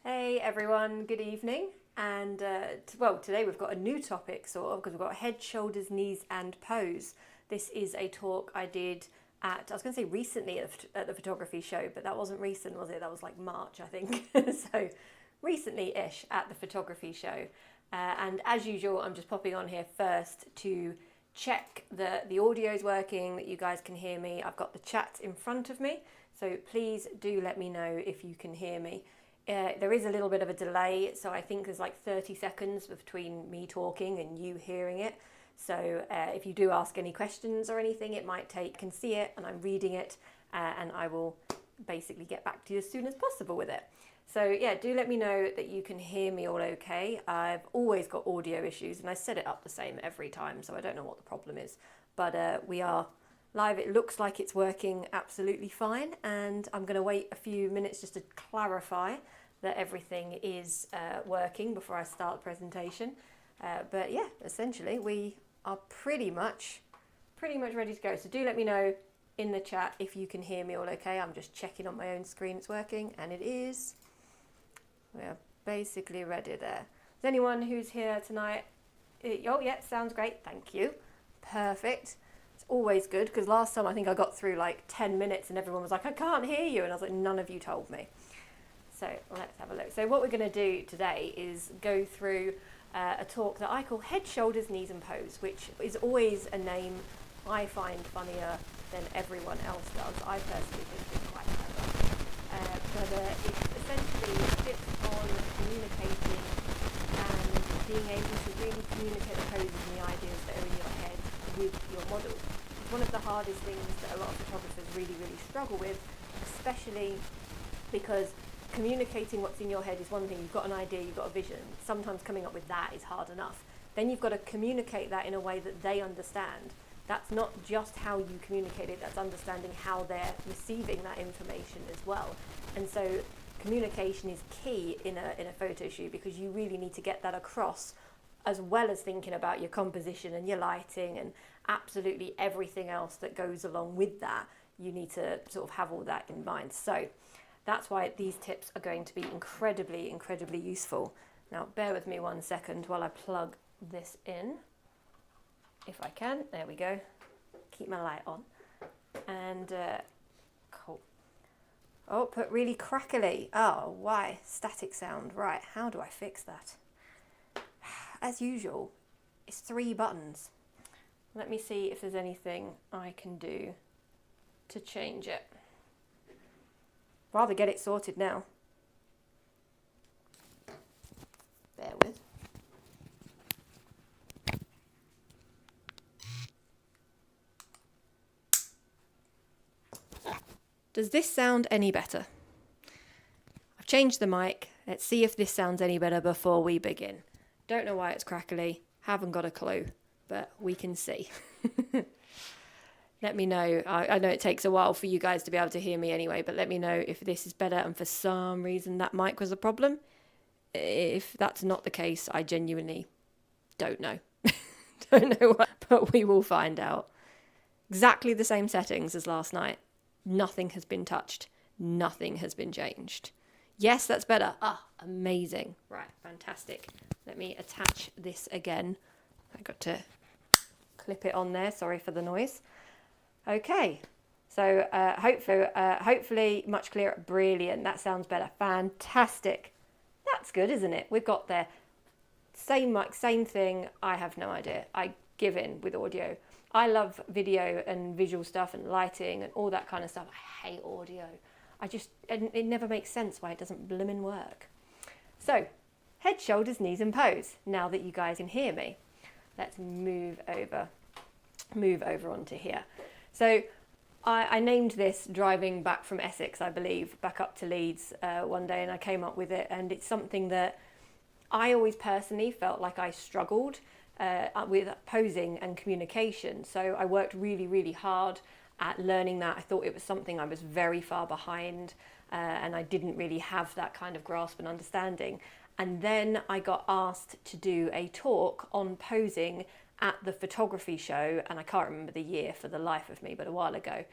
Hey everyone, good evening. And today we've got a new topic, sort of, because we've got head, shoulders, knees, and pose. This is a talk I did I was going to say recently at the photography show, but that wasn't recent, was it? That was like March, I think. So recently-ish at the photography show. And as usual, I'm just popping on here first to check the audio's working, that you guys can hear me. I've got the chat in front of me, so please do let me know if you can hear me. There is a little bit of a delay, so I think there's like 30 seconds between me talking and you hearing it. So if you do ask any questions or anything, it might take, you can see it and I'm reading it, and I will basically get back to you as soon as possible with it. So yeah, do let me know that you can hear me all okay. I've always got audio issues and I set it up the same every time, so I don't know what the problem is. But we are live. It looks like it's working absolutely fine, and I'm going to wait a few minutes just to clarify that everything is working before I start the presentation. But yeah, essentially we are pretty much ready to go. So do let me know in the chat if you can hear me all okay. I'm just checking on my own screen it's working, and it is. We're basically ready there. Is anyone who's here tonight? Oh yeah, sounds great, thank you. Perfect. It's always good, because last time I think I got through like 10 minutes and everyone was like, I can't hear you, and I was like, none of you told me. So let's have a look. So what we're going to do today is go through a talk that I call Head, Shoulders, Knees and Pose, which is always a name I find funnier than everyone else does. I personally think it's quite clever. But it's essentially tips on communicating and being able to really communicate the poses and the ideas that are in your head with your model. It's one of the hardest things that a lot of photographers really struggle with, especially because communicating what's in your head is one thing. You've got an idea, you've got a vision. Sometimes coming up with that is hard enough. Then you've got to communicate that in a way that they understand. That's not just how you communicate it, that's understanding how they're receiving that information as well. And so communication is key in a photo shoot, because you really need to get that across, as well as thinking about your composition and your lighting and absolutely everything else that goes along with that. You need to sort of have all that in mind. So that's why these tips are going to be incredibly useful. Now bear with me 1 second while I plug this in, if I can. There we go. Keep my light on. And cool. Oh, put really crackly. Oh, why? Static sound. Right, how do I fix that? As usual, it's 3 buttons. Let me see if there's anything I can do to change it. Rather get it sorted now. Bear with. Does this sound any better? I've changed the mic. Let's see if this sounds any better before we begin. Don't know why it's crackly. Haven't got a clue, but we can see. Let me know. I know it takes a while for you guys to be able to hear me anyway, but let me know if this is better and for some reason that mic was a problem. If that's not the case, I genuinely don't know. Don't know what, but we will find out. Exactly the same settings as last night. Nothing has been touched. Nothing has been changed. Yes, that's better. Ah, amazing. Right, fantastic. Let me attach this again. I got to clip it on there. Sorry for the noise. Okay, so hopefully much clearer. Brilliant, that sounds better. Fantastic. That's good, isn't it? We've got there. Same mic, same thing. I have no idea. I give in with audio. I love video and visual stuff and lighting and all that kind of stuff. I hate audio. It never makes sense why it doesn't blimmin' work. So, head, shoulders, knees and pose. Now that you guys can hear me, let's move over onto here. So I named this driving back from Essex, I believe, back up to Leeds one day, and I came up with it, and it's something that I always personally felt like I struggled with posing and communication. So I worked really hard at learning that. I thought it was something I was very far behind, and I didn't really have that kind of grasp and understanding. And then I got asked to do a talk on posing at the photography show, and I can't remember the year for the life of me, but a while ago.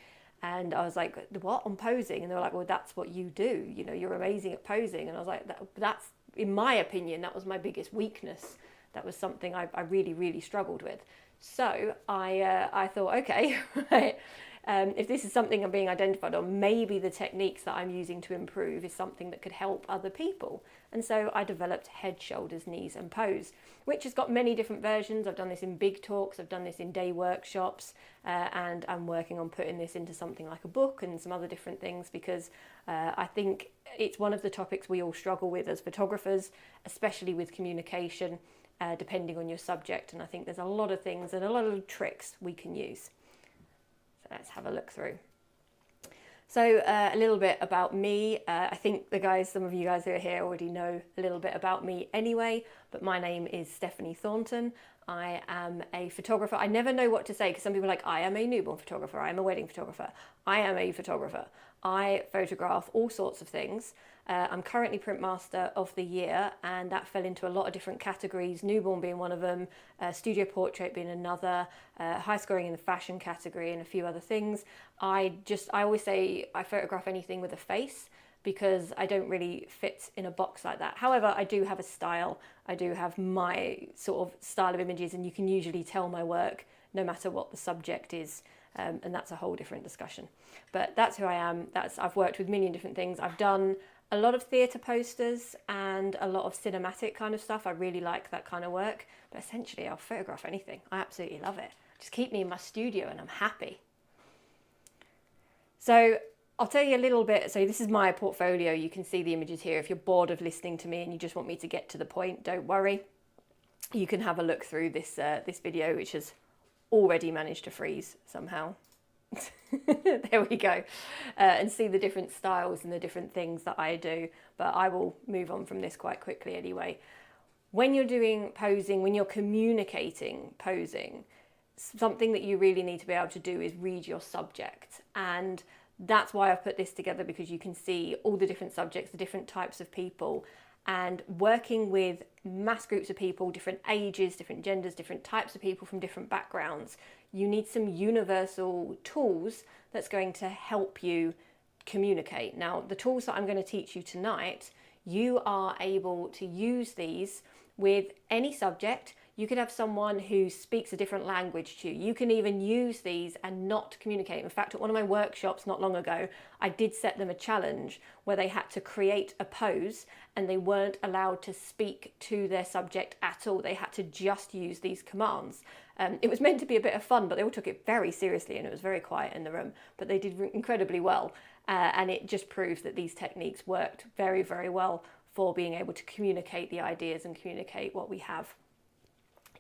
And I was like, what, on posing? And they were like, well, that's what you do. You know, you're amazing at posing. And I was like, that's, in my opinion, that was my biggest weakness. That was something I really, really struggled with. So I thought, okay, right, if this is something I'm being identified on, maybe the techniques that I'm using to improve is something that could help other people. And so I developed Head, Shoulders, Knees and Pose, which has got many different versions. I've done this in big talks, I've done this in day workshops, and I'm working on putting this into something like a book and some other different things, because I think it's one of the topics we all struggle with as photographers, especially with communication, depending on your subject. And I think there's a lot of things and a lot of tricks we can use. So let's have a look through. So a little bit about me. I think some of you guys who are here already know a little bit about me anyway, but my name is Stephanie Thornton. I am a photographer. I never know what to say because some people are like, I am a newborn photographer, I am a wedding photographer. I am a photographer. I photograph all sorts of things. I'm currently Printmaster of the Year, and that fell into a lot of different categories, newborn being one of them, studio portrait being another, high scoring in the fashion category, and a few other things. I always say I photograph anything with a face, because I don't really fit in a box like that. However, I do have a style. I do have my sort of style of images, and you can usually tell my work no matter what the subject is. And that's a whole different discussion. But that's who I am. I've worked with a million different things. I've done a lot of theatre posters and a lot of cinematic kind of stuff. I really like that kind of work. But essentially, I'll photograph anything. I absolutely love it. Just keep me in my studio and I'm happy. So I'll tell you a little bit. So this is my portfolio. You can see the images here. If you're bored of listening to me and you just want me to get to the point, don't worry. You can have a look through this video, which has already managed to freeze somehow. There we go. And see the different styles and the different things that I do. But I will move on from this quite quickly anyway. When you're doing posing, when you're communicating posing, something that you really need to be able to do is read your subject. And that's why I've put this together, because you can see all the different subjects, the different types of people, and working with mass groups of people, different ages, different genders, different types of people from different backgrounds. You need some universal tools that's going to help you communicate. Now, the tools that I'm going to teach you tonight, you are able to use these with any subject. You could have someone who speaks a different language to you. You can even use these and not communicate. In fact, at one of my workshops not long ago, I did set them a challenge where they had to create a pose and they weren't allowed to speak to their subject at all. They had to just use these commands. It was meant to be a bit of fun, but they all took it very seriously and it was very quiet in the room, but they did incredibly well. And it just proves that these techniques worked very, very well for being able to communicate the ideas and communicate what we have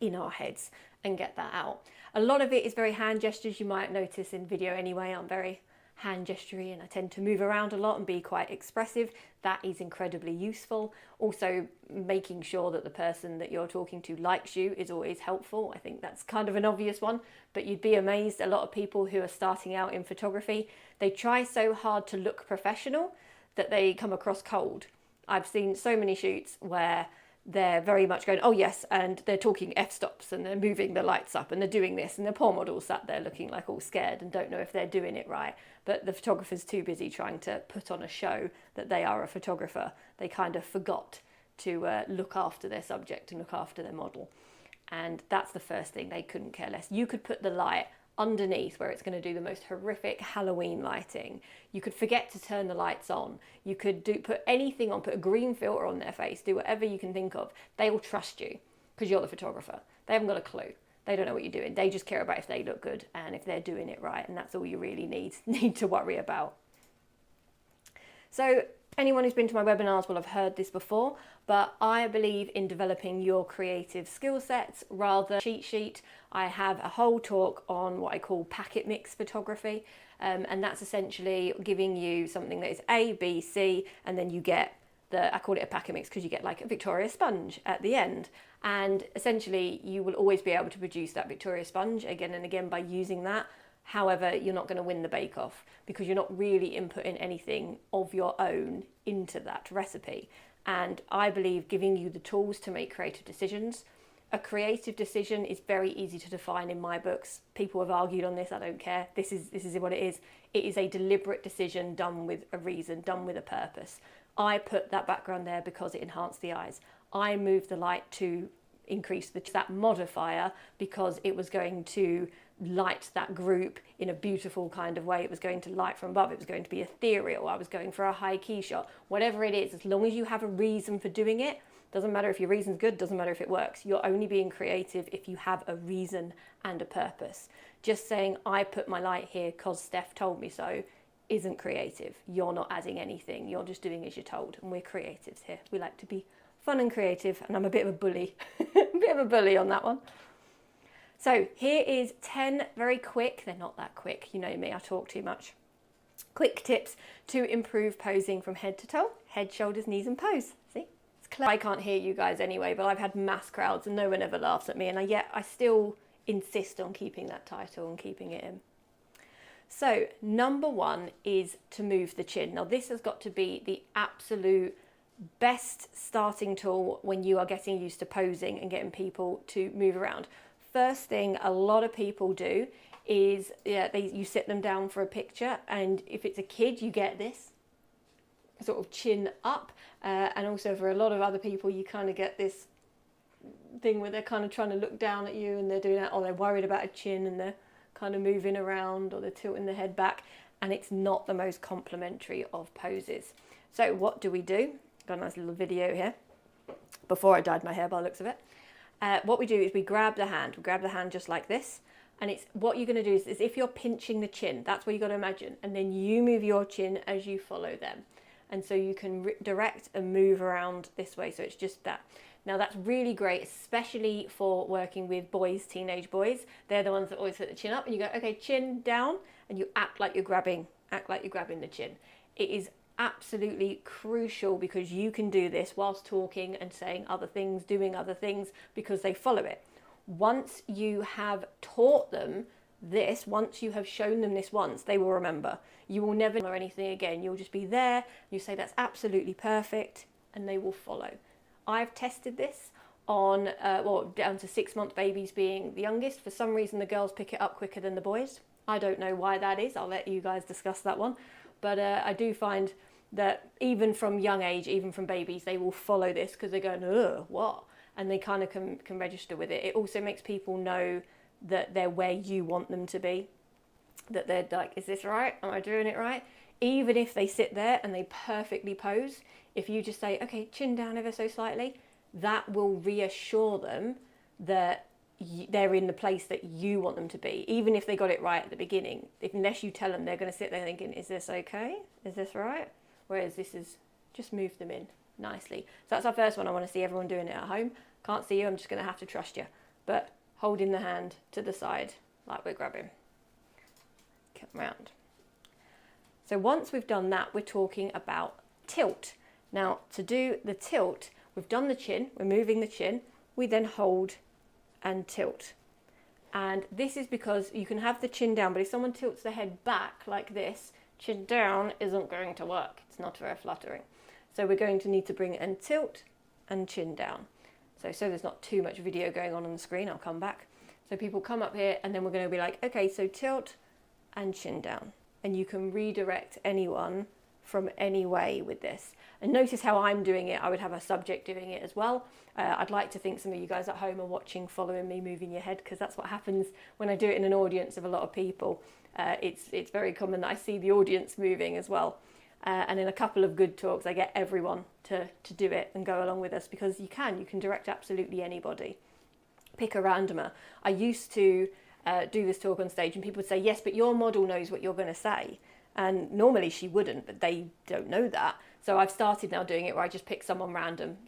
in our heads and get that out. A lot of it is very hand gestures. You might notice in video anyway, I'm very hand gestury and I tend to move around a lot and be quite expressive. That is incredibly useful. Also, making sure that the person that you're talking to likes you is always helpful. I think that's kind of an obvious one, but you'd be amazed. A lot of people who are starting out in photography, they try so hard to look professional that they come across cold. I've seen so many shoots where they're very much going, oh yes, and they're talking f-stops and they're moving the lights up and they're doing this, and the poor model sat there looking like all scared and don't know if they're doing it right. But the photographer's too busy trying to put on a show that they are a photographer. They kind of forgot to look after their subject and look after their model. And that's the first thing. They couldn't care less. You could put the light underneath where it's going to do the most horrific Halloween lighting. You could forget to turn the lights on. You could put anything on, put a green filter on their face, do whatever you can think of. They will trust you because you're the photographer. They haven't got a clue. They don't know what you're doing. They just care about if they look good and if they're doing it right, and that's all you really need to worry about. So anyone who's been to my webinars will have heard this before, but I believe in developing your creative skill sets rather than cheat sheet. I have a whole talk on what I call packet mix photography, and that's essentially giving you something that is A, B, C, and then you get I call it a packet mix because you get like a Victoria sponge at the end. And essentially you will always be able to produce that Victoria sponge again and again by using that. However, you're not going to win the bake-off because you're not really inputting anything of your own into that recipe. And I believe giving you the tools to make creative decisions A creative decision is very easy to define in my books. People have argued on this, I don't care. This is what it is. It is a deliberate decision done with a reason, done with a purpose. I put that background there because it enhanced the eyes. I moved the light to increase that modifier because it was going to light that group in a beautiful kind of way. It was going to light from above. It was going to be ethereal. I was going for a high key shot. Whatever it is, as long as you have a reason for doing it, doesn't matter if your reason's good, doesn't matter if it works. You're only being creative if you have a reason and a purpose. Just saying, I put my light here because Steph told me so, isn't creative. You're not adding anything. You're just doing as you're told. And we're creatives here. We like to be fun and creative. And I'm a bit of a bully. A bit of a bully on that one. So here is 10 very quick, they're not that quick, you know me, I talk too much. Quick tips to improve posing from head to toe, head, shoulders, knees and pose. See? I can't hear you guys anyway, but I've had mass crowds and no one ever laughs at me, and yet I still insist on keeping that title and keeping it in. So number one is to move the chin. Now this has got to be the absolute best starting tool when you are getting used to posing and getting people to move around. First thing a lot of people do is you sit them down for a picture, and if it's a kid you get this sort of chin up, and also for a lot of other people you kind of get this thing where they're kind of trying to look down at you and they're doing that, or they're worried about a chin and they're kind of moving around, or they're tilting their head back, and it's not the most complimentary of poses. So what do? Got a nice little video here before I dyed my hair by the looks of it. What we do is we grab the hand just like this, and it's what you're going to do is if you're pinching the chin, that's what you got to imagine, and then you move your chin as you follow them, and so you can direct and move around this way, so it's just that. Now that's really great, especially for working with boys, teenage boys. They're the ones that always put the chin up, and you go, okay, chin down, and you act like you're grabbing the chin. It is absolutely crucial because you can do this whilst talking and saying other things, doing other things, because they follow it. Once you have taught them this, once you have shown them this once, they will remember. You will never learn anything again. You'll just be there, you say that's absolutely perfect, and they will follow. I've tested this on, down to 6-month babies being the youngest. For some reason, the girls pick it up quicker than the boys. I don't know why that is. I'll let you guys discuss that one. But I do find that even from young age, even from babies, they will follow this because they're going, ugh, what? And they kind of can register with it. It also makes people know that they're where you want them to be. That they're like, is this right? Am I doing it right? Even if they sit there and they perfectly pose, if you just say, okay, chin down ever so slightly, that will reassure them that they're in the place that you want them to be, even if they got it right at the beginning. Unless you tell them, they're going to sit there thinking, is this okay? Is this right? Whereas this is just move them in nicely. So that's our first one. I want to see everyone doing it at home. Can't see you, I'm just going to have to trust you. But holding the hand to the side like we're grabbing. Come round. So once we've done that, we're talking about tilt. Now to do the tilt, we've done the chin, we're moving the chin, we then hold and tilt. And this is because you can have the chin down, but if someone tilts the head back like this, chin down isn't going to work. It's not very flattering. So we're going to need to bring it and tilt and chin down. So there's not too much video going on the screen, I'll come back. So people come up here and then we're going to be like, okay, so tilt and chin down. And you can redirect anyone from any way with this. And notice how I'm doing it. I would have a subject doing it as well. I'd like to think some of you guys at home are watching, following me, moving your head, because that's what happens when I do it in an audience of a lot of people. It's very common that I see the audience moving as well. And in a couple of good talks, I get everyone to do it and go along with us, because you can direct absolutely anybody. Pick a randomer. I used to do this talk on stage and people would say, yes, but your model knows what you're going to say. And normally she wouldn't, but they don't know that. So I've started now doing it where I just pick someone random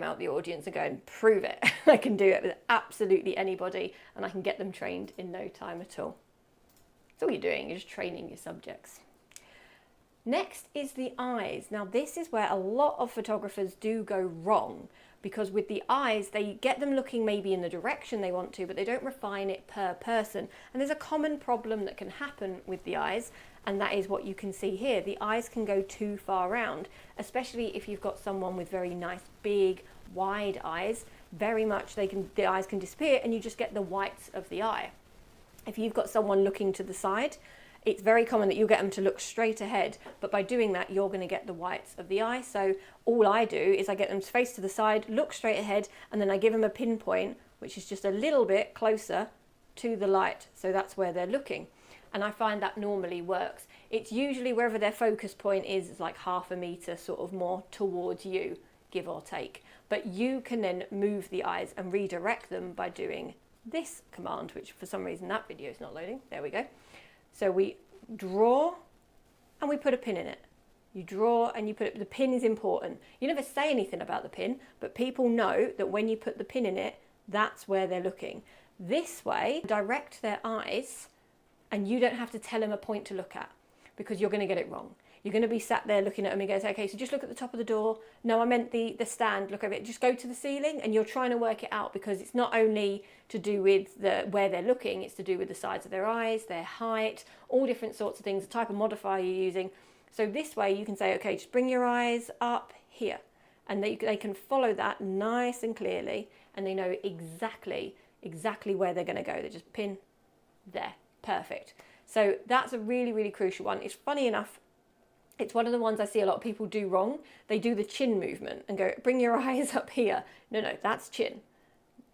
out the audience and go and prove it. I can do it with absolutely anybody and I can get them trained in no time at all. That's all you're doing, you're just training your subjects. Next is the eyes. Now this is where a lot of photographers do go wrong, because with the eyes, they get them looking maybe in the direction they want to, but they don't refine it per person. And there's a common problem that can happen with the eyes, and that is what you can see here. The eyes can go too far round, especially if you've got someone with very nice, big, wide eyes. very much the eyes can disappear and you just get the whites of the eye. If you've got someone looking to the side, it's very common that you'll get them to look straight ahead, but by doing that, you're going to get the whites of the eye. So all I do is I get them to face to the side, look straight ahead, and then I give them a pinpoint, which is just a little bit closer to the light. So that's where they're looking. And I find that normally works. It's usually wherever their focus point is, it's like 1/2 meter sort of more towards you, give or take. But you can then move the eyes and redirect them by doing this command, which for some reason that video is not loading. There we go. So we draw and we put a pin in it. You draw and you put it, the pin is important. You never say anything about the pin, but people know that when you put the pin in it, that's where they're looking. This way, direct their eyes and you don't have to tell them a point to look at because you're going to get it wrong. You're going to be sat there looking at them and go, okay, so just look at the top of the door. No, I meant the stand, look over it. Just go to the ceiling, and you're trying to work it out because it's not only to do with where they're looking, it's to do with the size of their eyes, their height, all different sorts of things, the type of modifier you're using. So this way you can say, okay, just bring your eyes up here. And they can follow that nice and clearly, and they know exactly where they're going to go. They just pin there. Perfect. So that's a really, really crucial one. It's funny enough, it's one of the ones I see a lot of people do wrong. They do the chin movement and go, bring your eyes up here. No, that's chin.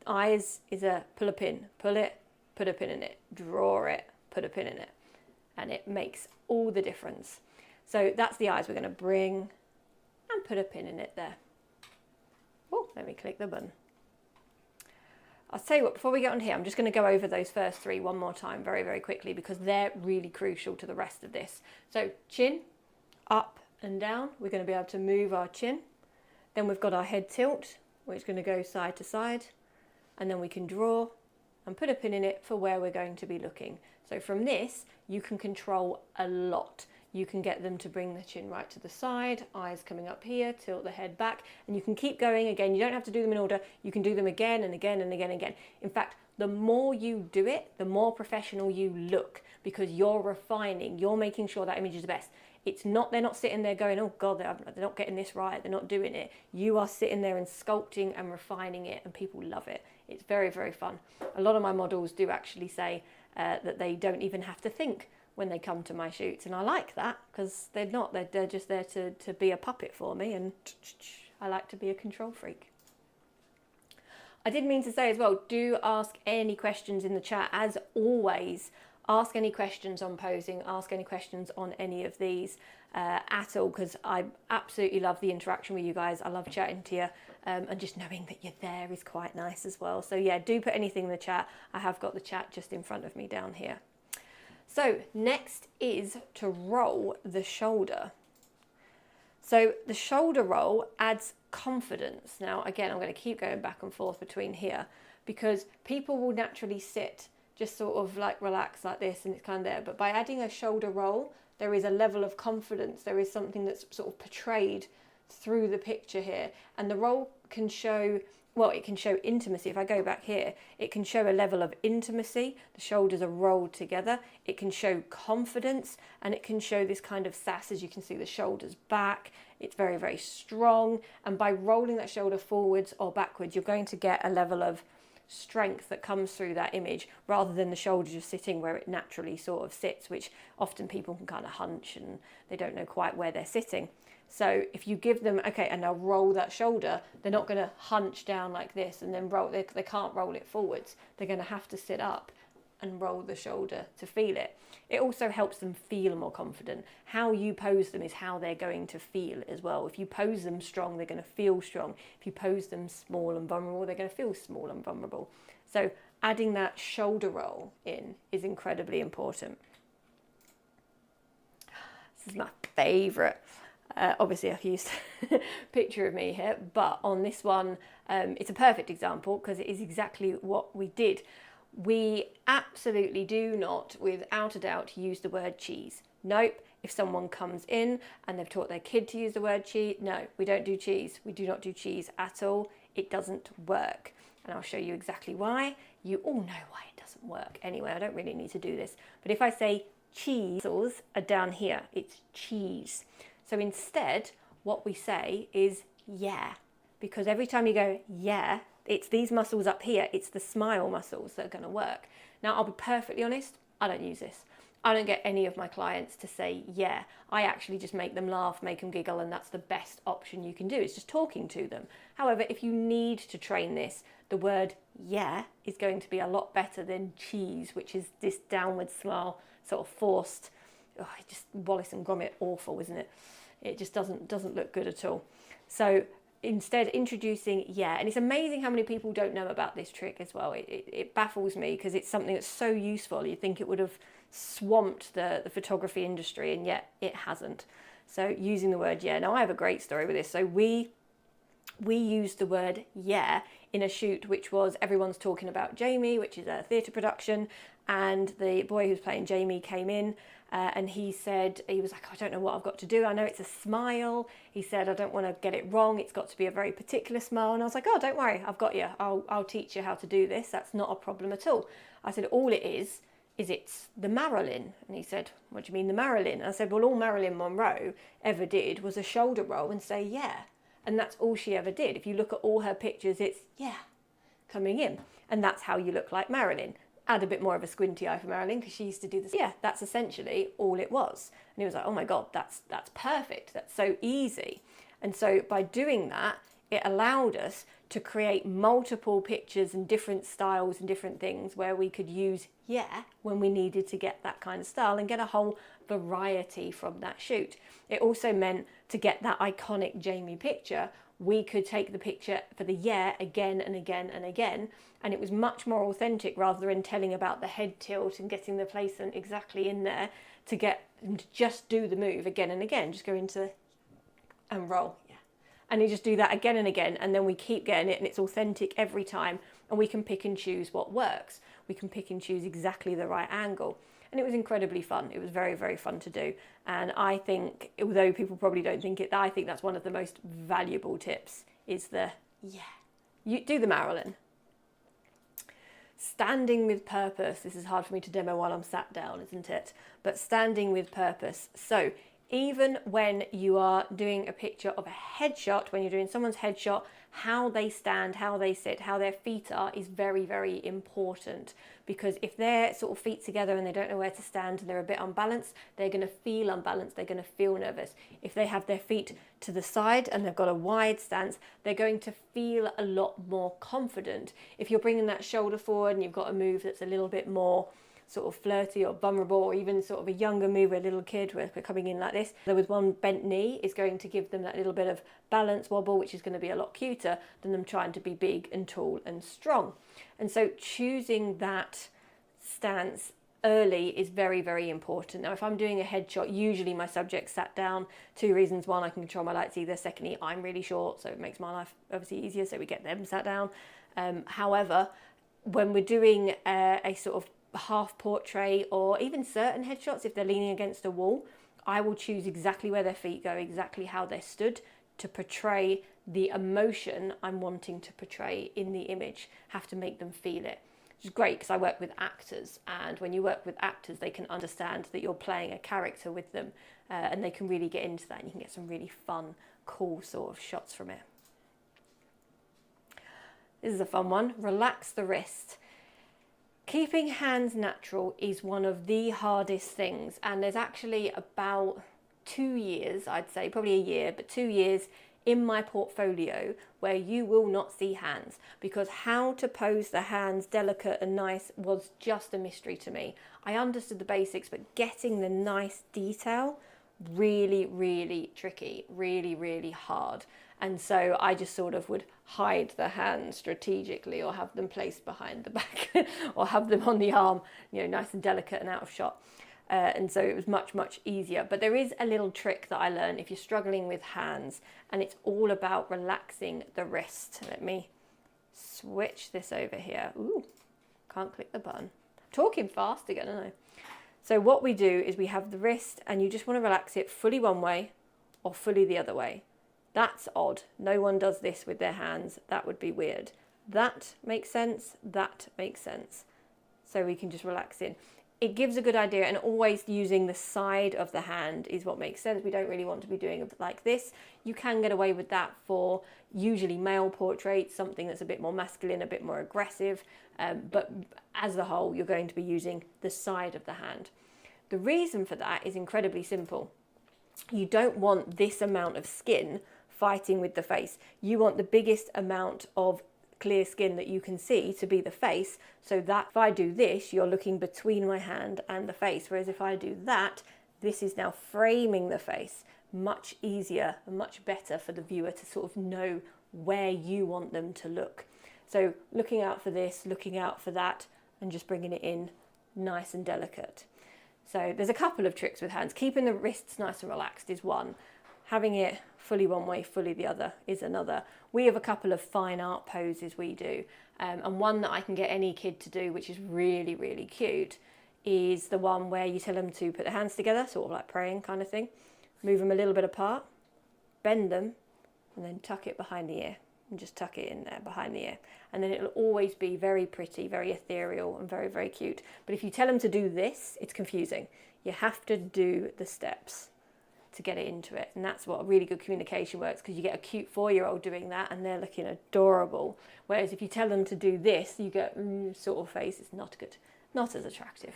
Eyes is a pull a pin, pull it, put a pin in it, draw it, put a pin in it. And it makes all the difference. So that's the eyes we're going to bring and put a pin in it there. Oh, let me click the button. I'll tell you what, before we get on here, I'm just going to go over those first three one more time very, very quickly because they're really crucial to the rest of this. So chin, up and down, we're going to be able to move our chin. Then we've got our head tilt, which is going to go side to side. And then we can draw and put a pin in it for where we're going to be looking. So from this, you can control a lot. You can get them to bring the chin right to the side, eyes coming up here, tilt the head back, and you can keep going again. You don't have to do them in order. You can do them again and again and again and again. In fact, the more you do it, the more professional you look because you're refining, you're making sure that image is the best. It's not, they're not sitting there going, oh God, they're not getting this right, they're not doing it. You are sitting there and sculpting and refining it, and people love it. It's very, very fun. A lot of my models do actually say that they don't even have to think when they come to my shoots, and I like that because they're not, they're just there to be a puppet for me, and I like to be a control freak. I did mean to say as well, do ask any questions in the chat. As always, ask any questions on posing, ask any questions on any of these at all, because I absolutely love the interaction with you guys. I love chatting to you, and just knowing that you're there is quite nice as well. So yeah, do put anything in the chat. I have got the chat just in front of me down here. So next is to roll the shoulder. So the shoulder roll adds confidence. Now again, I'm going to keep going back and forth between here because people will naturally sit just sort of like relax like this and it's kind of there. But by adding a shoulder roll, there is a level of confidence. There is something that's sort of portrayed through the picture here. And the roll can show, well, it can show intimacy. If I go back here, it can show a level of intimacy. The shoulders are rolled together. It can show confidence, and it can show this kind of sass. As you can see, the shoulders back. It's very, very strong. And by rolling that shoulder forwards or backwards, you're going to get a level of strength that comes through that image rather than the shoulder just sitting where it naturally sort of sits, which often people can kind of hunch and they don't know quite where they're sitting. So if you give them, okay, and now roll that shoulder, they're not going to hunch down like this and then roll, they can't roll it forwards. They're going to have to sit up and roll the shoulder to feel it. It also helps them feel more confident. How you pose them is how they're going to feel as well. If you pose them strong, they're going to feel strong. If you pose them small and vulnerable, they're going to feel small and vulnerable. So adding that shoulder roll in is incredibly important. This is my favourite. Obviously I've used a picture of me here, but on this one, it's a perfect example because it is exactly what we did. We absolutely do not, without a doubt, use the word cheese. Nope. If someone comes in and they've taught their kid to use the word cheese, no, we don't do cheese. We do not do cheese at all. It doesn't work. And I'll show you exactly why. You all know why it doesn't work. Anyway, I don't really need to do this. But if I say cheese are down here, it's cheese. So instead, what we say is yeah. Because every time you go yeah, it's these muscles up here, it's the smile muscles that are going to work. Now, I'll be perfectly honest, I don't use this. I don't get any of my clients to say, yeah. I actually just make them laugh, make them giggle, and that's the best option you can do. It's just talking to them. However, if you need to train this, the word yeah is going to be a lot better than cheese, which is this downward smile, sort of forced. Oh, just Wallace and Gromit, awful, isn't it? It just doesn't look good at all. So instead, introducing yeah, and it's amazing how many people don't know about this trick as well. It baffles me because it's something that's so useful. You think it would have swamped the photography industry, and yet it hasn't. So using the word yeah. Now, I have a great story with this. So we used the word yeah in a shoot which was Everyone's Talking About Jamie, which is a theatre production, and the boy who's playing Jamie came in and he said, he was like, I don't know what I've got to do. I know it's a smile. He said, I don't want to get it wrong. It's got to be a very particular smile. And I was like, oh, don't worry, I've got you. I'll teach you how to do this. That's not a problem at all. I said, all it is it's the Marilyn. And he said, what do you mean the Marilyn? I said, well, all Marilyn Monroe ever did was a shoulder roll and say yeah. And that's all she ever did. If you look at all her pictures, it's yeah coming in. And that's how you look like Marilyn. Add a bit more of a squinty eye for Marilyn because she used to do this. Yeah, that's essentially all it was. And he was like, oh my God, that's perfect. That's so easy. And so by doing that, it allowed us to create multiple pictures and different styles and different things where we could use yeah when we needed to get that kind of style and get a whole variety from that shoot. It also meant to get that iconic Jamie picture, we could take the picture for the yeah again and again and again, and it was much more authentic rather than telling about the head tilt and getting the placement exactly in there to get and just do the move again and again. Just go into and roll. And you just do that again and again, and then we keep getting it, and it's authentic every time, and we can pick and choose what works. We can pick and choose exactly the right angle. And it was incredibly fun. It was very, very fun to do. And I think, although people probably don't think it, I think that's one of the most valuable tips is the yeah. You do the Marilyn. Standing with purpose. This is hard for me to demo while I'm sat down, isn't it? But standing with purpose. So even when you are doing a picture of a headshot, when you're doing someone's headshot, how they stand, how they sit, how their feet are is very, very important. Because if they're sort of feet together and they don't know where to stand and they're a bit unbalanced, they're going to feel unbalanced, they're going to feel nervous. If they have their feet to the side and they've got a wide stance, they're going to feel a lot more confident. If you're bringing that shoulder forward and you've got a move that's a little bit more sort of flirty or vulnerable, or even sort of a younger move, a little kid, where we're coming in like this, so with one bent knee is going to give them that little bit of balance wobble, which is going to be a lot cuter than them trying to be big and tall and strong. And so choosing that stance early is very, very important. Now, if I'm doing a headshot, usually my subject sat down. 2 reasons: one, I can control my lights either. Secondly, I'm really short, so it makes my life obviously easier, so we get them sat down. However, when we're doing a sort of half portrait or even certain headshots, if they're leaning against a wall, I will choose exactly where their feet go, exactly how they're stood to portray the emotion I'm wanting to portray in the image. Have to make them feel it, which is great because I work with actors, and when you work with actors, they can understand that you're playing a character with them, and they can really get into that, and you can get some really fun, cool sort of shots from it. This is a fun one. Relax the wrist. Keeping hands natural is one of the hardest things, and there's actually about 2 years, I'd say, probably a year, but 2 years in my portfolio where you will not see hands, because how to pose the hands delicate and nice was just a mystery to me. I understood the basics, but getting the nice detail, really, really tricky, really, really hard. And so I just sort of would hide the hands strategically, or have them placed behind the back or have them on the arm, you know, nice and delicate and out of shot. And so it was much, much easier. But there is a little trick that I learned if you're struggling with hands, and it's all about relaxing the wrist. Let me switch this over here. Ooh, can't click the button. Talking fast again, aren't I? So what we do is we have the wrist, and you just want to relax it fully one way or fully the other way. That's odd. No one does this with their hands. That would be weird. That makes sense. That makes sense. So we can just relax in. it gives a good idea, and always using the side of the hand is what makes sense. We don't really want to be doing it like this. You can get away with that for usually male portraits, something that's a bit more masculine, a bit more aggressive, but as a whole, you're going to be using the side of the hand. The reason for that is incredibly simple. You don't want this amount of skin fighting with the face. You want the biggest amount of clear skin that you can see to be the face, so that if I do this, you're looking between my hand and the face, whereas if I do that, this is now framing the face. Much easier and much better for the viewer to sort of know where you want them to look. So looking out for this, looking out for that, and just bringing it in nice and delicate. So there's a couple of tricks with hands. Keeping the wrists nice and relaxed is one. Having it fully one way, fully the other is another. We have a couple of fine art poses we do, and one that I can get any kid to do, which is really, really cute, is the one where you tell them to put their hands together, sort of like praying kind of thing. Move them a little bit apart, bend them, and then tuck it behind the ear. And just tuck it in there behind the ear. And then it'll always be very pretty, very ethereal, and very, very cute. But if you tell them to do this, it's confusing. You have to do the steps to get it into it. And that's what really good communication works, because you get a cute 4-year-old doing that and they're looking adorable. Whereas if you tell them to do this, you get sort of face. It's not good, not as attractive.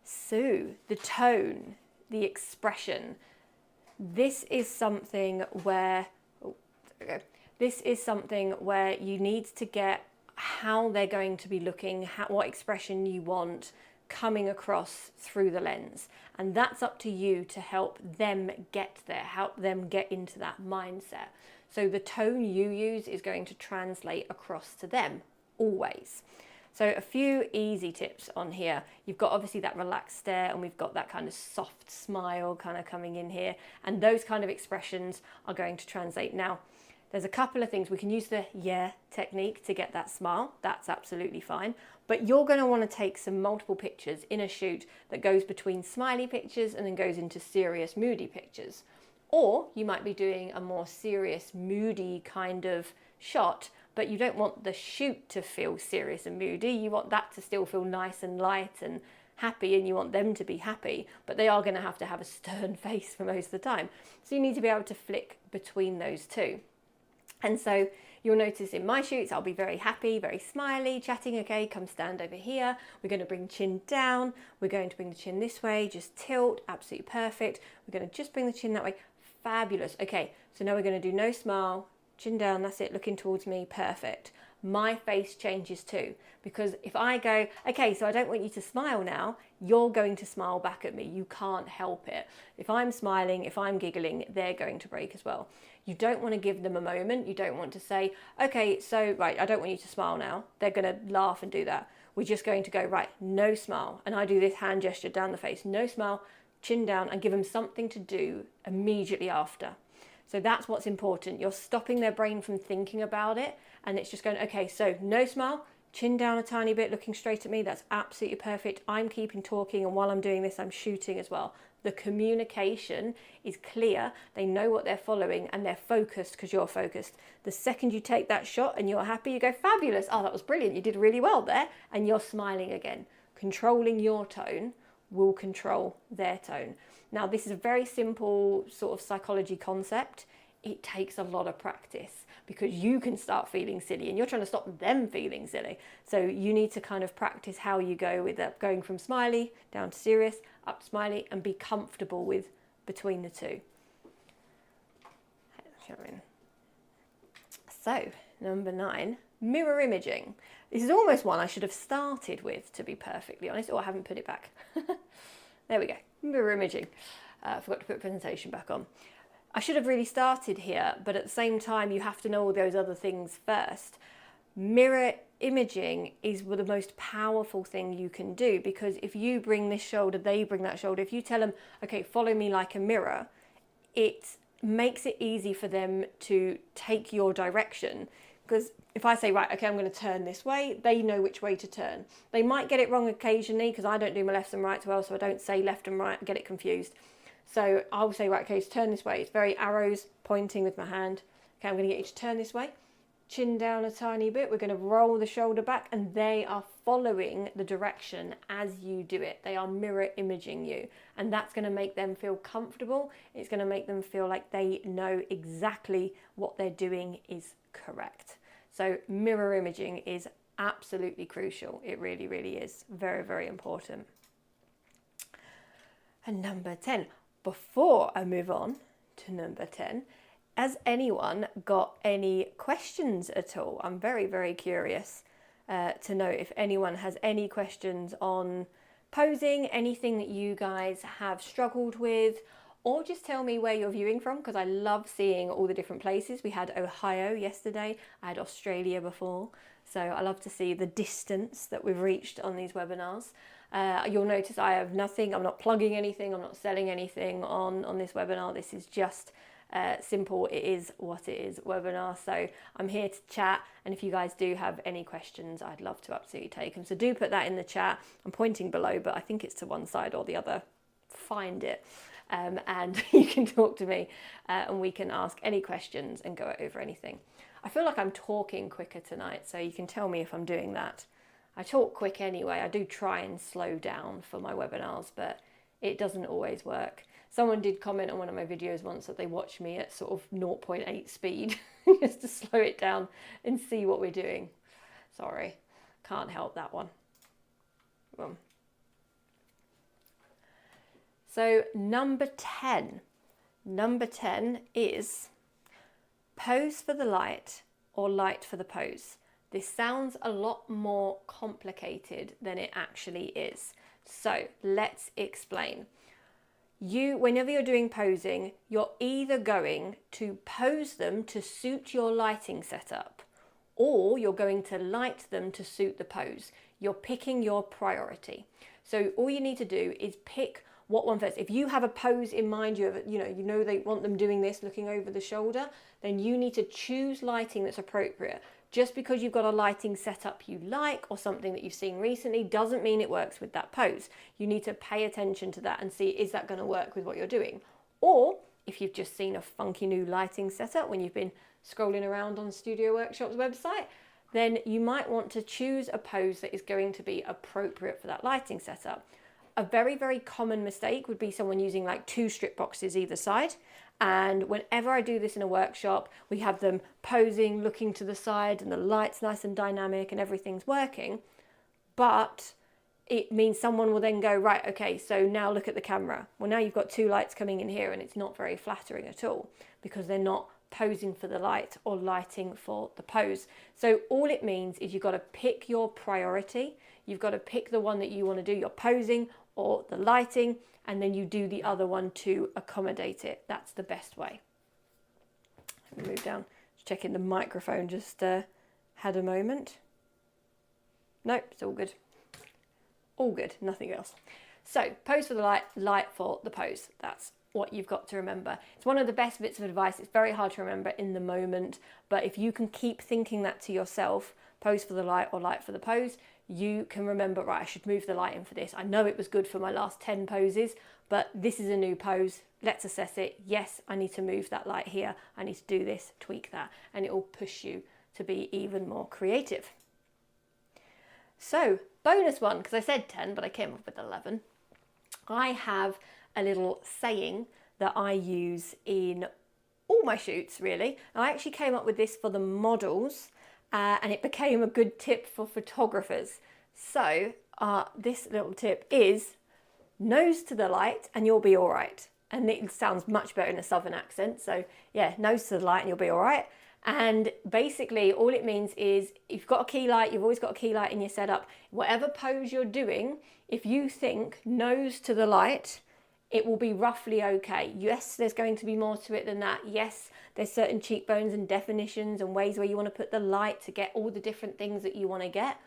So the tone, the expression, this is something where, you need to get how they're going to be looking, what expression you want coming across through the lens. And that's up to you to help them get there, help them get into that mindset. So the tone you use is going to translate across to them, always. So a few easy tips on here. You've got obviously that relaxed stare, and we've got that kind of soft smile kind of coming in here. And those kind of expressions are going to translate. Now, there's a couple of things. We can use the yeah technique to get that smile. That's absolutely fine. But you're going to want to take some multiple pictures in a shoot that goes between smiley pictures and then goes into serious, moody pictures. Or you might be doing a more serious, moody kind of shot, but you don't want the shoot to feel serious and moody. You want that to still feel nice and light and happy, and you want them to be happy, but they are going to have a stern face for most of the time. So you need to be able to flick between those two. And so you'll notice in my shoots, I'll be very happy, very smiley, chatting. Okay, come stand over here. We're going to bring chin down. We're going to bring the chin this way, just tilt, absolutely perfect. We're going to just bring the chin that way. Fabulous. Okay, so now we're going to do no smile, chin down, that's it, looking towards me, perfect. My face changes too, because if I go, okay, so I don't want you to smile now, you're going to smile back at me. You can't help it. If I'm smiling, if I'm giggling, they're going to break as well. You don't want to give them a moment. You don't want to say, okay, so right, I don't want you to smile now. They're going to laugh and do that. We're just going to go, right, no smile. And I do this hand gesture down the face, no smile, chin down, and give them something to do immediately after. So that's what's important. You're stopping their brain from thinking about it, and it's just going, okay, so no smile, chin down a tiny bit, looking straight at me. That's absolutely perfect. I'm keeping talking, and while I'm doing this, I'm shooting as well. The communication is clear. They know what they're following, and they're focused because you're focused. The second you take that shot and you're happy, you go, fabulous. Oh, that was brilliant. You did really well there. And you're smiling again. Controlling your tone will control their tone. Now, this is a very simple sort of psychology concept. It takes a lot of practice, because you can start feeling silly and you're trying to stop them feeling silly. So you need to kind of practice how you go with that, going from smiley down to serious, up to smiley, and be comfortable with between the two. So, number 9, mirror imaging. This is almost one I should have started with, to be perfectly honest, or I haven't put it back. There we go, mirror imaging. I forgot to put presentation back on. I should have really started here, but at the same time, you have to know all those other things first. Mirror imaging is the most powerful thing you can do, because if you bring this shoulder, they bring that shoulder. If you tell them, okay, follow me like a mirror, it makes it easy for them to take your direction. Because if I say, right, okay, I'm going to turn this way, they know which way to turn. They might get it wrong occasionally, because I don't do my left and right well, so I don't say left and right, I get it confused. So I'll say, right, okay, so turn this way. It's very arrows pointing with my hand. Okay, I'm going to get you to turn this way. chin down a tiny bit. We're going to roll the shoulder back, and they are following the direction as you do it. They are mirror imaging you, and that's going to make them feel comfortable. It's going to make them feel like they know exactly what they're doing is correct. So mirror imaging is absolutely crucial. It really, really is. Very, very important. And number 10, before I move on to number 10, has anyone got any questions at all? I'm very, very curious to know if anyone has any questions on posing, anything that you guys have struggled with, or just tell me where you're viewing from, because I love seeing all the different places. We had Ohio yesterday, I had Australia before, so I love to see the distance that we've reached on these webinars. You'll notice I have nothing, I'm not plugging anything, I'm not selling anything on this webinar. This is just simple, it is what it is webinar. So I'm here to chat, and if you guys do have any questions, I'd love to absolutely take them. So do put that in the chat. I'm pointing below, but I think it's to one side or the other. Find it. And you can talk to me and we can ask any questions and go over anything. I feel like I'm talking quicker tonight, so you can tell me if I'm doing that. I talk quick anyway. I do try and slow down for my webinars, but it doesn't always work. Someone did comment on one of my videos once that they watched me at sort of 0.8 speed just to slow it down and see what we're doing. Sorry, can't help that one. So number 10 is pose for the light or light for the pose. This sounds a lot more complicated than it actually is. So let's explain. Whenever you're doing posing, you're either going to pose them to suit your lighting setup, or you're going to light them to suit the pose. You're picking your priority. So all you need to do is pick what one first. If you have a pose in mind, you know they want them doing this, looking over the shoulder, then you need to choose lighting that's appropriate. Just because you've got a lighting setup you like or something that you've seen recently doesn't mean it works with that pose. You need to pay attention to that and see, is that going to work with what you're doing? Or if you've just seen a funky new lighting setup when you've been scrolling around on Studio Workshop's website, then you might want to choose a pose that is going to be appropriate for that lighting setup. A very, very common mistake would be someone using like 2 strip boxes either side. And whenever I do this in a workshop, we have them posing, looking to the side, and the light's nice and dynamic and everything's working. But it means someone will then go, right, okay, so now look at the camera. Well, now you've got 2 lights coming in here, and it's not very flattering at all because they're not posing for the light or lighting for the pose. So all it means is you've got to pick your priority. You've got to pick the one that you want to do, your posing or the lighting, and then you do the other one to accommodate it. That's the best way. Let me move down, just checking the microphone just had a moment. Nope, it's all good. All good, nothing else. So pose for the light, light for the pose. That's what you've got to remember. It's one of the best bits of advice. It's very hard to remember in the moment, but if you can keep thinking that to yourself, pose for the light or light for the pose, you can remember, right, I should move the light in for this. I know it was good for my last 10 poses, but this is a new pose. Let's assess it. Yes, I need to move that light here. I need to do this, tweak that, and it will push you to be even more creative. So, bonus one, because I said 10, but I came up with 11. I have a little saying that I use in all my shoots, really. And I actually came up with this for the models, and it became a good tip for photographers. So this little tip is nose to the light and you'll be all right. And it sounds much better in a southern accent. So yeah, nose to the light and you'll be all right. And basically all it means is you've got a key light, you've always got a key light in your setup. Whatever pose you're doing, if you think nose to the light, it will be roughly okay. Yes, there's going to be more to it than that. Yes, there's certain cheekbones and definitions and ways where you want to put the light to get all the different things that you want to get.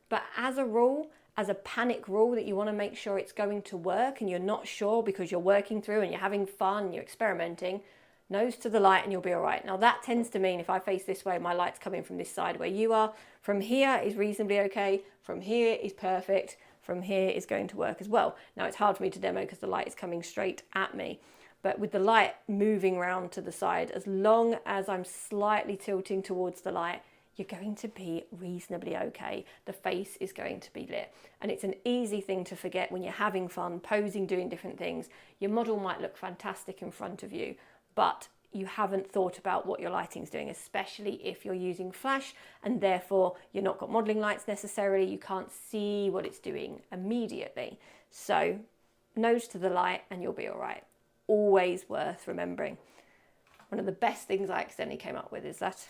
But as a rule, as a panic rule that you want to make sure it's going to work and you're not sure because you're working through and you're having fun and you're experimenting, nose to the light and you'll be all right. Now that tends to mean if I face this way, my light's coming from this side where you are. From here is reasonably okay. From here is perfect. From here is going to work as well. Now it's hard for me to demo because the light is coming straight at me. But with the light moving around to the side, as long as I'm slightly tilting towards the light, you're going to be reasonably okay. The face is going to be lit. And it's an easy thing to forget when you're having fun, posing, doing different things. Your model might look fantastic in front of you, but you haven't thought about what your lighting's doing, especially if you're using flash and therefore you're not got modeling lights necessarily. You can't see what it's doing immediately. So nose to the light and you'll be all right. Always worth remembering. One of the best things I accidentally came up with is that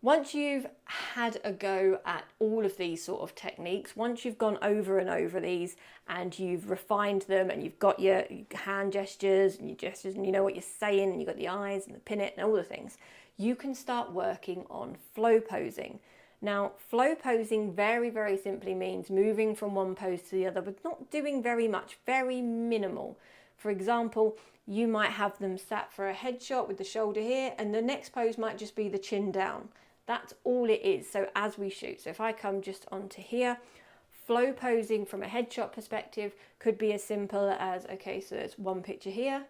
once you've had a go at all of these sort of techniques, once you've gone over and over these and you've refined them and you've got your hand gestures and your gestures and you know what you're saying and you've got the eyes and the pin it and all the things, you can start working on flow posing. Now, flow posing very, very simply means moving from one pose to the other, but not doing very much, very minimal. For example, you might have them sat for a headshot with the shoulder here, and the next pose might just be the chin down. That's all it is. So as we shoot, so if I come just onto here, flow posing from a headshot perspective could be as simple as, okay, so there's one picture here,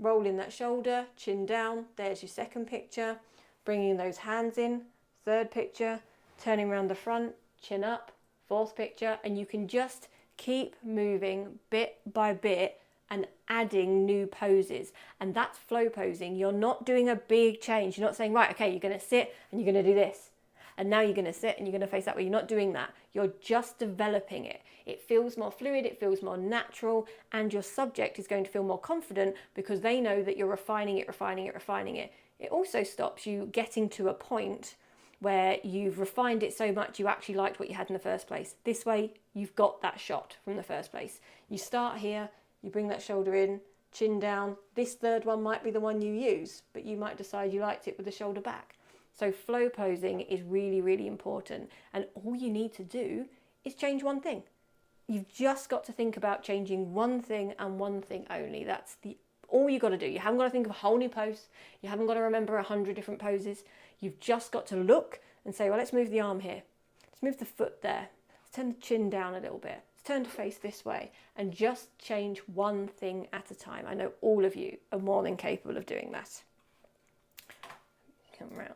rolling that shoulder, chin down, there's your second picture, bringing those hands in, third picture, turning around the front, chin up, fourth picture, and you can just keep moving bit by bit and adding new poses. And that's flow posing. You're not doing a big change. You're not saying, right, okay, you're going to sit and you're going to do this. And now you're going to sit and you're going to face that way. You're not doing that. You're just developing it. It feels more fluid, it feels more natural, and your subject is going to feel more confident because they know that you're refining it, refining it, refining it. It also stops you getting to a point where you've refined it so much you actually liked what you had in the first place. This way, you've got that shot from the first place. You start here, you bring that shoulder in, chin down. This third one might be the one you use, but you might decide you liked it with the shoulder back. So flow posing is really, really important. And all you need to do is change one thing. You've just got to think about changing one thing and one thing only. That's all you got to do. You haven't got to think of a whole new pose. You haven't got to remember 100 different poses. You've just got to look and say, well, let's move the arm here. Let's move the foot there. Let's turn the chin down a little bit. Turn to face this way and just change one thing at a time. I know all of you are more than capable of doing that. Come around.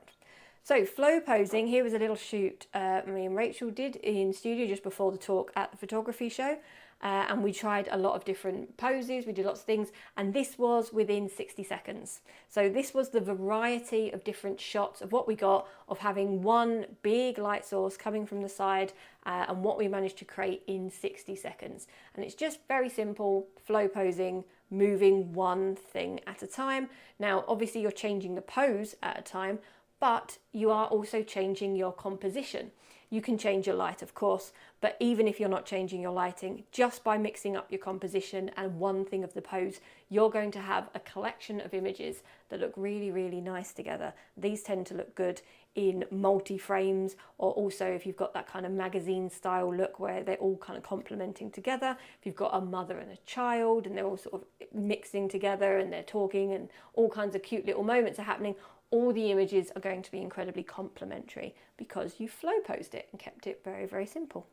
So flow posing, here was a little shoot me and Rachel did in studio just before the talk at the photography show. And we tried a lot of different poses, we did lots of things, and this was within 60 seconds. So this was the variety of different shots of what we got, of having one big light source coming from the side, and what we managed to create in 60 seconds. And it's just very simple, flow posing, moving one thing at a time. Now, obviously you're changing the pose at a time, but you are also changing your composition. You can change your light, of course, but even if you're not changing your lighting, just by mixing up your composition and one thing of the pose, you're going to have a collection of images that look really, really nice together. These tend to look good in multi-frames, or also if you've got that kind of magazine style look where they're all kind of complementing together. If you've got a mother and a child and they're all sort of mixing together and they're talking and all kinds of cute little moments are happening, all the images are going to be incredibly complementary because you flow posed it and kept it very, very simple.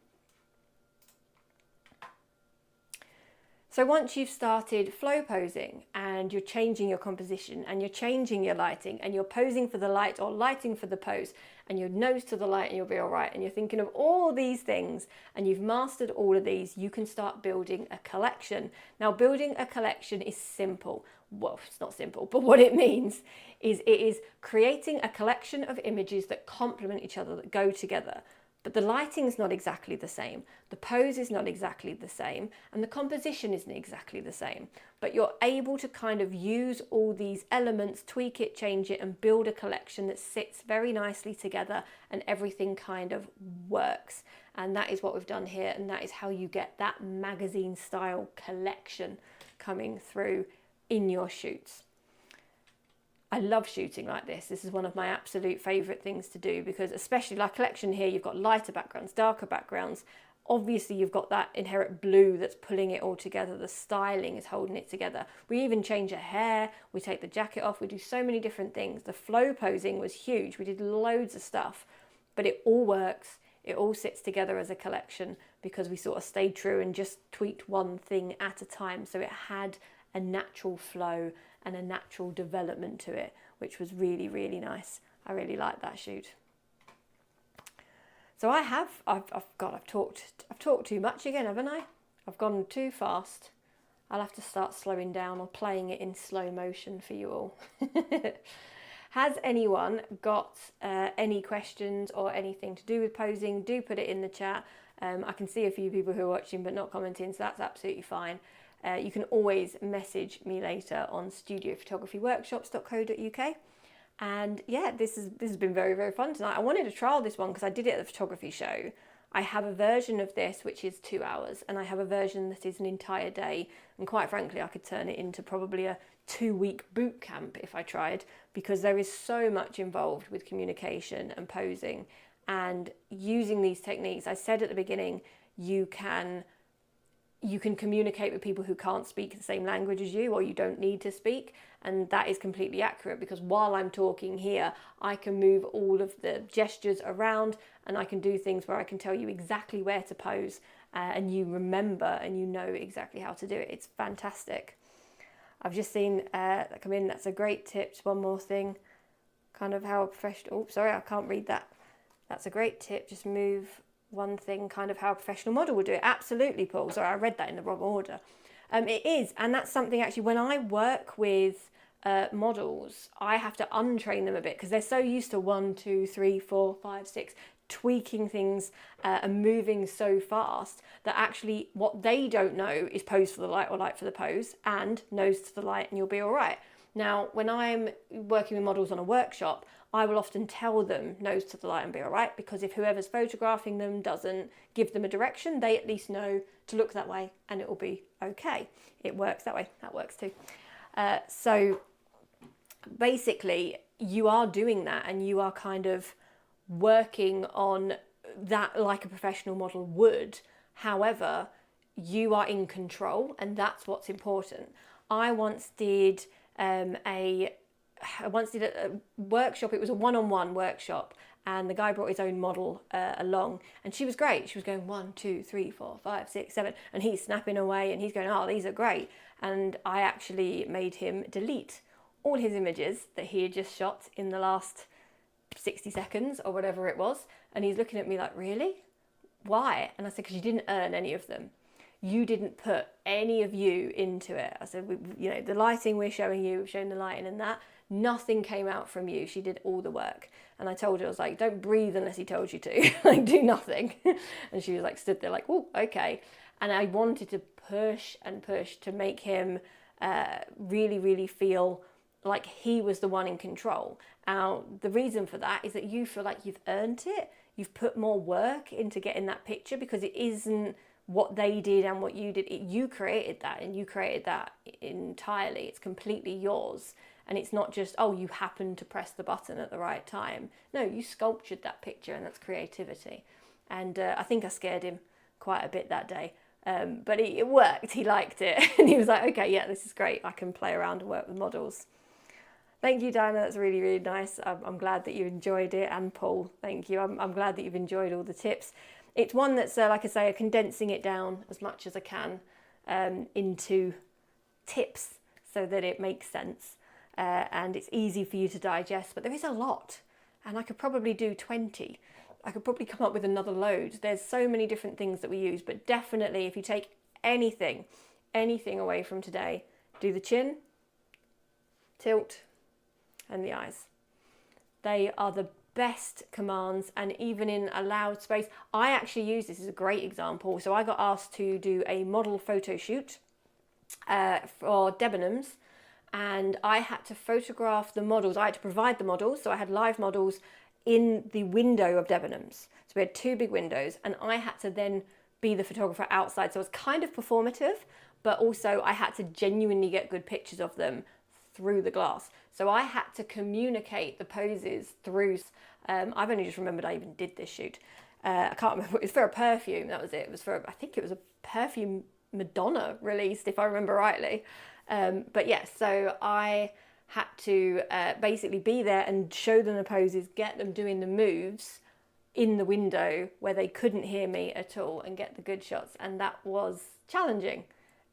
So once you've started flow posing and you're changing your composition and you're changing your lighting and you're posing for the light or lighting for the pose and your nose to the light and you'll be all right and you're thinking of all these things and you've mastered all of these, you can start building a collection. Now, building a collection is simple. Well, it's not simple, but what it means is it is creating a collection of images that complement each other, that go together. But the lighting is not exactly the same, the pose is not exactly the same, and the composition isn't exactly the same. But you're able to kind of use all these elements, tweak it, change it, and build a collection that sits very nicely together and everything kind of works. And that is what we've done here, and that is how you get that magazine style collection coming through in your shoots. I love shooting like this. This is one of my absolute favourite things to do because especially like collection here, you've got lighter backgrounds, darker backgrounds. Obviously you've got that inherent blue that's pulling it all together. The styling is holding it together. We even change her hair, we take the jacket off, we do so many different things. The flow posing was huge. We did loads of stuff, but it all works. It all sits together as a collection because we sort of stayed true and just tweaked one thing at a time. So it had a natural flow and a natural development to it, which was really, really nice. I really like that shoot. So I've talked too much again, haven't I? I've gone too fast. I'll have to start slowing down or playing it in slow motion for you all. Has anyone got any questions or anything to do with posing? Do put it in the chat. I can see a few people who are watching but not commenting, so that's absolutely fine. You can always message me later on studiophotographyworkshops.co.uk. And yeah, this has been very, very fun tonight. I wanted to trial this one because I did it at the photography show. I have a version of this which is 2 hours, and I have a version that is an entire day. And quite frankly, I could turn it into probably a 2-week boot camp if I tried, because there is so much involved with communication and posing and using these techniques. I said at the beginning, you can communicate with people who can't speak the same language as you, or you don't need to speak. And that is completely accurate, because while I'm talking here, I can move all of the gestures around, and I can do things where I can tell you exactly where to pose, and you remember and you know exactly how to do it. It's fantastic. I've just seen that come in. That's a great tip. Just one more thing, kind of how a professional, oh, sorry, I can't read that. That's a great tip. Just move one thing, kind of how a professional model would do it. Absolutely, Paul. Sorry, I read that in the wrong order. It is, and that's something actually when I work with models, I have to untrain them a bit because they're so used to 1, 2, 3, 4, 5, 6, tweaking things and moving so fast that actually what they don't know is pose for the light or light for the pose, and nose to the light and you'll be all right. Now, when I'm working with models on a workshop, I will often tell them nose to the light and be all right, because if whoever's photographing them doesn't give them a direction, they at least know to look that way and it will be okay. It works that way. That works too. So basically, you are doing that and you are kind of working on that like a professional model would. However, you are in control, and that's what's important. I once did a workshop. It was a one-on-one workshop, and the guy brought his own model along, and she was great. She was going 1, 2, 3, 4, 5, 6, 7, and he's snapping away and he's going, oh, these are great. And I actually made him delete all his images that he had just shot in the last 60 seconds or whatever it was. And he's looking at me like, really? Why? And I said, because you didn't earn any of them. You didn't put any of you into it. I said, the lighting we're showing you, we've shown the lighting and that, nothing came out from you. She did all the work. And I told her, I was like, don't breathe unless he told you to. Like, do nothing. And she was like, stood there like, oh, okay. And I wanted to push and push to make him really, really feel like he was the one in control. Now, the reason for that is that you feel like you've earned it. You've put more work into getting that picture, because it isn't what they did and what you did. You created that, and you created that entirely. It's completely yours. And it's not just, oh, you happened to press the button at the right time. No, you sculptured that picture, and that's creativity. And I think I scared him quite a bit that day. But it worked. He liked it. And he was like, okay, yeah, this is great. I can play around and work with models. Thank you, Diana. That's really, really nice. I'm glad that you enjoyed it. And Paul, thank you. I'm glad that you've enjoyed all the tips. It's one that's, like I say, condensing it down as much as I can into tips so that it makes sense. And it's easy for you to digest, but there is a lot. And I could probably do 20. I could probably come up with another load. There's so many different things that we use, but definitely if you take anything away from today, do the chin, tilt, and the eyes. They are the best commands, and even in a loud space. I actually use this as a great example. So I got asked to do a model photo shoot for Debenhams, and I had to photograph the models. I had to provide the models, so I had live models in the window of Debenhams. So we had 2 big windows, and I had to then be the photographer outside. So it was kind of performative, but also I had to genuinely get good pictures of them through the glass. So I had to communicate the poses through. I've only just remembered I even did this shoot. I can't remember. It was for a perfume. That was it. It was for, I think it was a perfume Madonna released, if I remember rightly. But yeah, so I had to basically be there and show them the poses, get them doing the moves in the window where they couldn't hear me at all, and get the good shots. And that was challenging.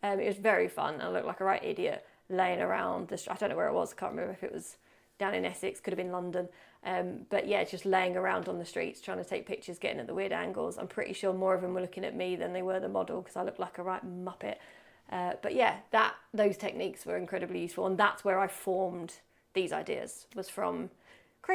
It was very fun. I looked like a right idiot laying around I don't know where it was. I can't remember if it was down in Essex, could have been London. But yeah, just laying around on the streets, trying to take pictures, getting at the weird angles. I'm pretty sure more of them were looking at me than they were the model, because I look like a right muppet. But yeah, those techniques were incredibly useful, and that's where I formed these ideas, was from